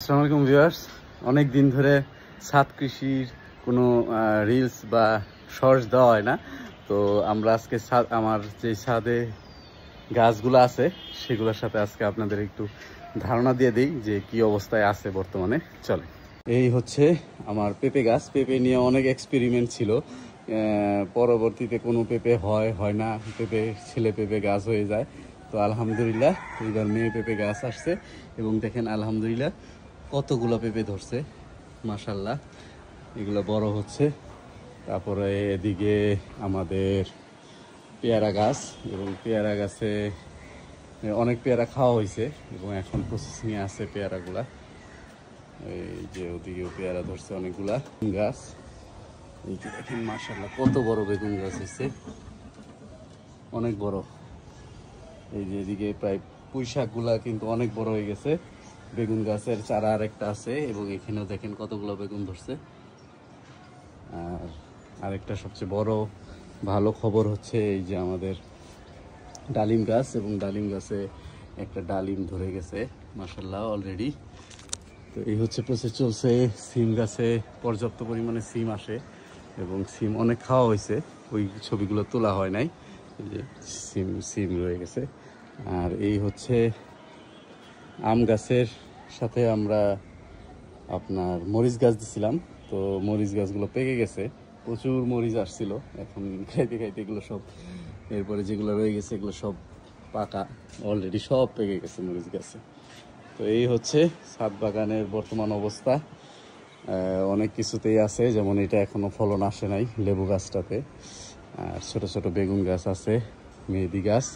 আসসালামু আলাইকুম ভিউয়ার্স, অনেক দিন ধরে ছাদ কৃষির কোনো রিলস বা শর্টস দেওয়া হয় না। তো আমরা আজকে আমার যে ছাদে গাছগুলো আছে সেগুলোর সাথে আজকে আপনাদের একটু ধারণা দিয়ে দিই যে কি অবস্থায় আছে বর্তমানে। চলে, এই হচ্ছে আমার পেঁপে গাছ। পেঁপে নিয়ে অনেক এক্সপেরিমেন্ট ছিল, পরবর্তীতে কোনো পেঁপে হয় না, পেঁপে ছেলে পেঁপে গাছ হয়ে যায়। তো আলহামদুলিল্লাহ এবার মেয়ে পেঁপে গাছ আসছে এবং দেখেন আলহামদুলিল্লাহ কতগুলো পেঁপে ধরছে, মাশাল্লাহ এগুলো বড় হচ্ছে। তারপরে এদিকে আমাদের পেয়ারা গাছ, এবং পেয়ারা গাছে অনেক পেয়ারা খাওয়া হয়েছে এবং এখন প্রসেসিংয়ে আছে পেয়ারাগুলা। এই যে ওদিকেও পেয়ারা ধরছে অনেকগুলা গাছ। এই যে দেখেন মাশাল্লাহ কত বড় বেগুন গাছ হয়েছে, অনেক বড়। এই যে এদিকে প্রায় পুঁই শাকগুলা কিন্তু অনেক বড় হয়ে গেছে। বেগুন গাছের চারা আরেকটা আছে এবং এখানেও দেখেন কতগুলো বেগুন ধরছে। আর আরেকটা সবচেয়ে বড় ভালো খবর হচ্ছে এই যে আমাদের ডালিম গাছ, এবং ডালিম গাছে একটা ডালিম ধরে গেছে মাশাল্লাহ অলরেডি। তো এই হচ্ছে প্রসেস চলছে। সিম গাছে পর্যাপ্ত পরিমাণে সিম আসে এবং সিম অনেক খাওয়া হয়েছে, ওই ছবিগুলো তোলা হয় নাই। এই যে সিম রয়ে গেছে। আর এই হচ্ছে আম গাছের সাথে আমরা আপনার মরিচ গাছ দিছিলাম। তো মরিচ গাছগুলো পেকে গেছে, প্রচুর মরিচ আসছিল, এখন খাইতে খাইতে এগুলো সব, এরপরে যেগুলো রয়ে গেছে এগুলো সব পাকা, অলরেডি সব পেকে গেছে মরিচ গাছে। তো এই হচ্ছে ছাদ বাগানের বর্তমান অবস্থা। অনেক কিছুতেই আছে, যেমন এটা এখনো ফলন আসে নাই লেবু গাছটাতে, আর ছোট ছোট বেগুন গাছ আছে, মেহেদি গাছ।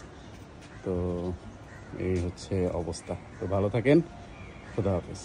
তো এই হচ্ছে অবস্থা। তো ভালো থাকেন, খুদা হাফেজ।